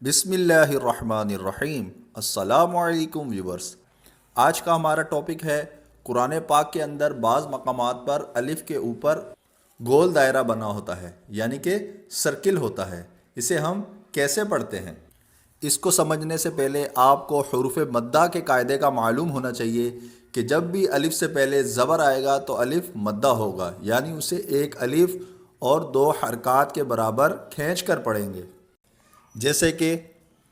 بسم اللہ الرحمن الرحیم۔ السلام علیکم ویورز۔ آج کا ہمارا ٹاپک ہے قرآن پاک کے اندر بعض مقامات پر الف کے اوپر گول دائرہ بنا ہوتا ہے، یعنی کہ سرکل ہوتا ہے۔ اسے ہم کیسے پڑھتے ہیں؟ اس کو سمجھنے سے پہلے آپ کو حروف مدہ کے قاعدے کا معلوم ہونا چاہیے کہ جب بھی الف سے پہلے زبر آئے گا تو الف مدہ ہوگا، یعنی اسے ایک الف اور دو حرکات کے برابر کھینچ کر پڑھیں گے۔ جیسے کہ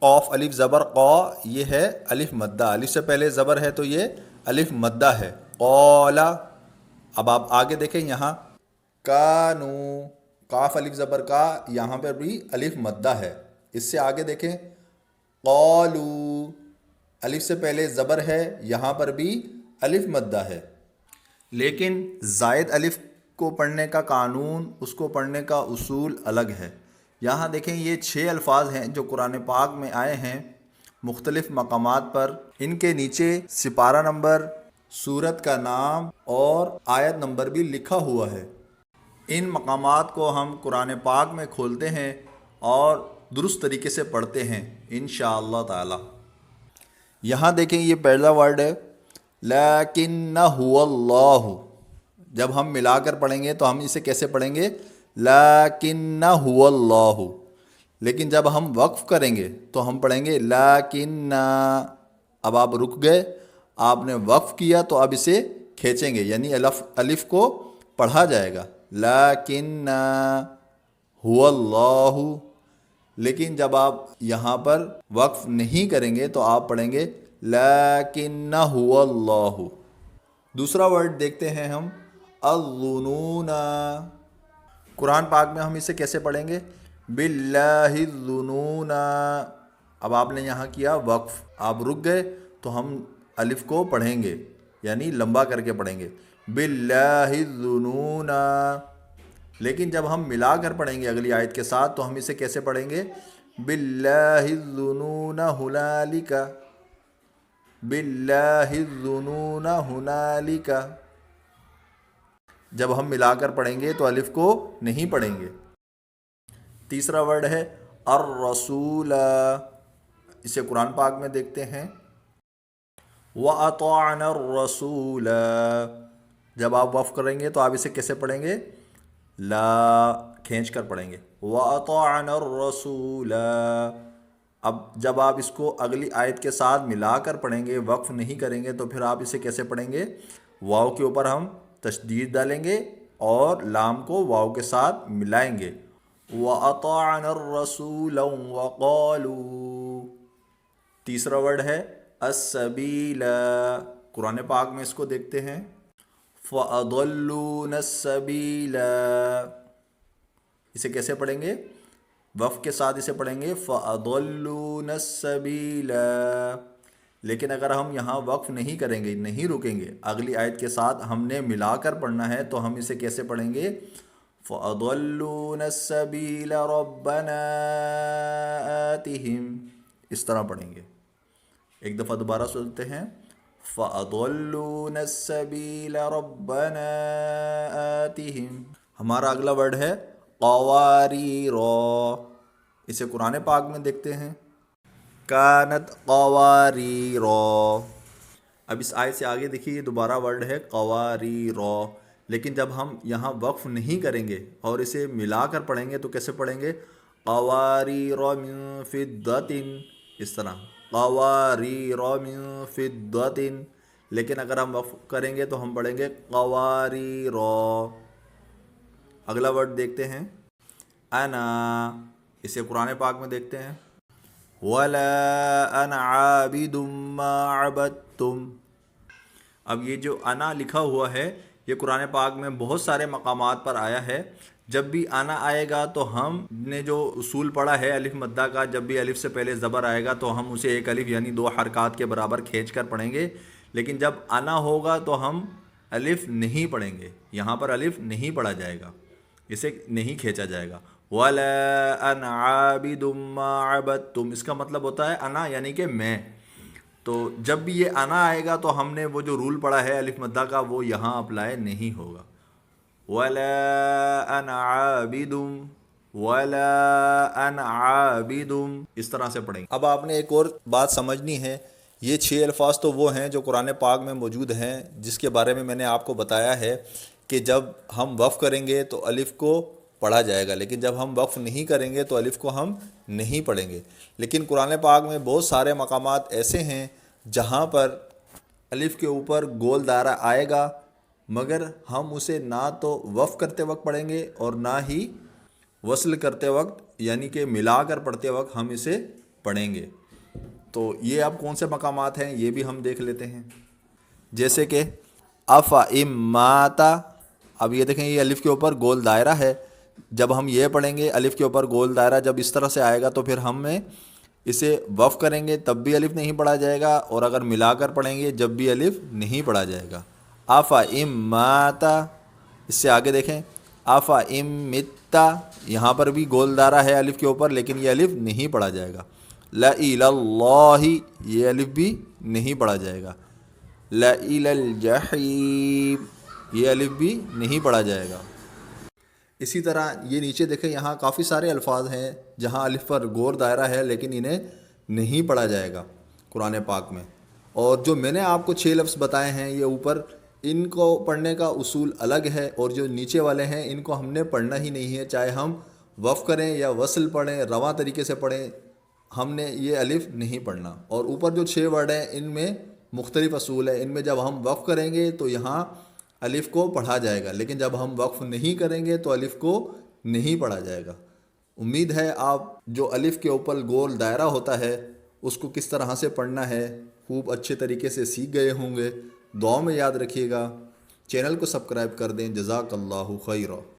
قوف الف زبر قو، یہ ہے الف مدہ، الف سے پہلے زبر ہے تو یہ الف مدہ ہے۔ قولا، اب آپ آگے دیکھیں یہاں کانو، قاف الف زبر کا، یہاں پر بھی الف مدہ ہے۔ اس سے آگے دیکھیں قولو، الف سے پہلے زبر ہے، یہاں پر بھی الف مدہ ہے۔ لیکن زائد الف کو پڑھنے کا قانون، اس کو پڑھنے کا اصول الگ ہے۔ یہاں دیکھیں یہ 6 الفاظ ہیں جو قرآن پاک میں آئے ہیں مختلف مقامات پر۔ ان کے نیچے سپارہ نمبر، سورت کا نام اور آیت نمبر بھی لکھا ہوا ہے۔ ان مقامات کو ہم قرآن پاک میں کھولتے ہیں اور درست طریقے سے پڑھتے ہیں انشاءاللہ تعالی۔ یہاں دیکھیں یہ پہلا ورڈ ہے لیکنہ هو اللہ۔ جب ہم ملا کر پڑھیں گے تو ہم اسے کیسے پڑھیں گے؟ لیکنہ هو اللہ۔ لیکن جب ہم وقف کریں گے تو ہم پڑھیں گے لیکنہ۔ اب آپ رک گئے، آپ نے وقف کیا تو اب اسے کھینچیں گے، یعنی الف کو پڑھا جائے گا لیکنہ هو اللہ۔ لیکن جب آپ یہاں پر وقف نہیں کریں گے تو آپ پڑھیں گے لیکنہ هو اللہ۔ دوسرا ورڈ دیکھتے ہیں ہم الظنون۔ قرآن پاک میں ہم اسے کیسے پڑھیں گے؟ باللہ الظنون۔ اب آپ نے یہاں کیا وقف، آپ رک گئے تو ہم الف کو پڑھیں گے، یعنی لمبا کر کے پڑھیں گے باللہ الظنون۔ لیکن جب ہم ملا کر پڑھیں گے اگلی آیت کے ساتھ تو ہم اسے کیسے پڑھیں گے؟ باللہ الظنون ہنالک، باللہ الظنون ہنالک۔ جب ہم ملا کر پڑھیں گے تو الف کو نہیں پڑھیں گے۔ تیسرا ورڈ ہے الرسول۔ اسے قرآن پاک میں دیکھتے ہیں وَأَطَعْنَا الرَّسُولَ۔ جب آپ وقف کریں گے تو آپ اسے کیسے پڑھیں گے؟ لا کھینچ کر پڑھیں گے وَأَطَعْنَا الرَّسُولَ۔ اب جب آپ اس کو اگلی آیت کے ساتھ ملا کر پڑھیں گے، وقف نہیں کریں گے، تو پھر آپ اسے کیسے پڑھیں گے؟ واو کے اوپر ہم تشدید ڈالیں گے اور لام کو واو کے ساتھ ملائیں گے وَأَطَعْنَا الرَّسُولَ وَقَالُوا۔ تیسرا ورڈ ہے السبیل۔ قرآن پاک میں اس کو دیکھتے ہیں فَأَضَلُّونَ السَّبِيلَ۔ اسے کیسے پڑھیں گے؟ وقف کے ساتھ اسے پڑھیں گے فَأَضَلُّونَ السَّبِيلَ۔ لیکن اگر ہم یہاں وقف نہیں کریں گے، نہیں رکیں گے، اگلی آیت کے ساتھ ہم نے ملا کر پڑھنا ہے تو ہم اسے کیسے پڑھیں گے؟ فَأَضَلُّونَ السَّبِيلَ رَبَّنَا آتِهِمْ۔ اس طرح پڑھیں گے۔ ایک دفعہ دوبارہ سنتے ہیں فَأَضَلُّونَ السَّبِيلَ رَبَّنَا آتِهِمْ۔ ہمارا اگلا ورڈ ہے قواریر۔ اسے قرآن پاک میں دیکھتے ہیں کانت قواریر۔ اب اس آیت سے آگے دیکھیے یہ دوبارہ ورڈ ہے قواریر، لیکن جب ہم یہاں وقف نہیں کریں گے اور اسے ملا کر پڑھیں گے تو کیسے پڑھیں گے؟ قواریر من فضۃ، اس طرح قواریر من فضۃ۔ لیکن اگر ہم وقف کریں گے تو ہم پڑھیں گے قواریر۔ اگلا ورڈ دیکھتے ہیں انا۔ اسے قرآن پاک میں دیکھتے ہیں وَلَا أَنَا عَابِدٌ مَّا عَبَدتُّمْ۔ اب یہ جو انا لکھا ہوا ہے یہ قرآن پاک میں بہت سارے مقامات پر آیا ہے۔ جب بھی انا آئے گا تو ہم نے جو اصول پڑھا ہے الف مدہ کا، جب بھی الف سے پہلے زبر آئے گا تو ہم اسے ایک الف یعنی 2 حرکات کے برابر کھینچ کر پڑھیں گے۔ لیکن جب انا ہوگا تو ہم الف نہیں پڑھیں گے، یہاں پر الف نہیں پڑھا جائے گا، اسے نہیں کھینچا جائے گا۔ وَلَا أَنَا عَابِدٌ مَّا عَبَدتُّمْ، اس کا مطلب ہوتا ہے انا یعنی کہ میں۔ تو جب بھی یہ انا آئے گا تو ہم نے وہ جو رول پڑھا ہے الف مدہ کا وہ یہاں اپلائی نہیں ہوگا۔ وَلَا أَنَا عَابِدٌ، ولا ان عابد، اس طرح سے پڑھیں گے۔ اب آپ نے ایک اور بات سمجھنی ہے، یہ 6 الفاظ تو وہ ہیں جو قرآن پاک میں موجود ہیں، جس کے بارے میں میں نے آپ کو بتایا ہے کہ جب ہم وقف کریں گے تو الف کو پڑھا جائے گا، لیکن جب ہم وقف نہیں کریں گے تو الف کو ہم نہیں پڑھیں گے۔ لیکن قرآن پاک میں بہت سارے مقامات ایسے ہیں جہاں پر الف کے اوپر گول دائرہ آئے گا، مگر ہم اسے نہ تو وقف کرتے وقت پڑھیں گے اور نہ ہی وصل کرتے وقت، یعنی کہ ملا کر پڑھتے وقت ہم اسے پڑھیں گے۔ تو یہ اب کون سے مقامات ہیں یہ بھی ہم دیکھ لیتے ہیں، جیسے کہ افا اماتا، اب یہ دیکھیں یہ الف کے اوپر گول دائرہ ہے، جب ہم یہ پڑھیں گے الف کے اوپر گول دائرہ جب اس طرح سے آئے گا تو پھر ہمیں اسے وقف کریں گے تب بھی الف نہیں پڑھا جائے گا، اور اگر ملا کر پڑھیں گے جب بھی الف نہیں پڑھا جائے گا۔ افا اماتا، اس سے آگے دیکھیں افا امتا، یہاں پر بھی گول دائرہ ہے الف کے اوپر لیکن یہ الف نہیں پڑھا جائے گا۔ لا الہ اللہ، یہ الف بھی نہیں پڑھا جائے گا۔ لا الہ الجحیم، یہ الف بھی نہیں پڑھا جائے گا۔ اسی طرح یہ نیچے دیکھیں یہاں کافی سارے الفاظ ہیں جہاں الف پر گول دائرہ ہے لیکن انہیں نہیں پڑھا جائے گا قرآن پاک میں، اور جو میں نے آپ کو 6 لفظ بتائے ہیں یہ اوپر، ان کو پڑھنے کا اصول الگ ہے، اور جو نیچے والے ہیں ان کو ہم نے پڑھنا ہی نہیں ہے، چاہے ہم وقف کریں یا وصل پڑھیں، رواں طریقے سے پڑھیں، ہم نے یہ الف نہیں پڑھنا۔ اور اوپر جو 6 ورڈ ہیں ان میں مختلف اصول ہے، ان میں جب ہم وقف کریں گے تو یہاں الف کو پڑھا جائے گا، لیکن جب ہم وقف نہیں کریں گے تو الف کو نہیں پڑھا جائے گا۔ امید ہے آپ جو الف کے اوپر گول دائرہ ہوتا ہے اس کو کس طرح سے پڑھنا ہے خوب اچھے طریقے سے سیکھ گئے ہوں گے۔ دعاؤں میں یاد رکھیے گا، چینل کو سبسکرائب کر دیں۔ جزاک اللہ خیرہ۔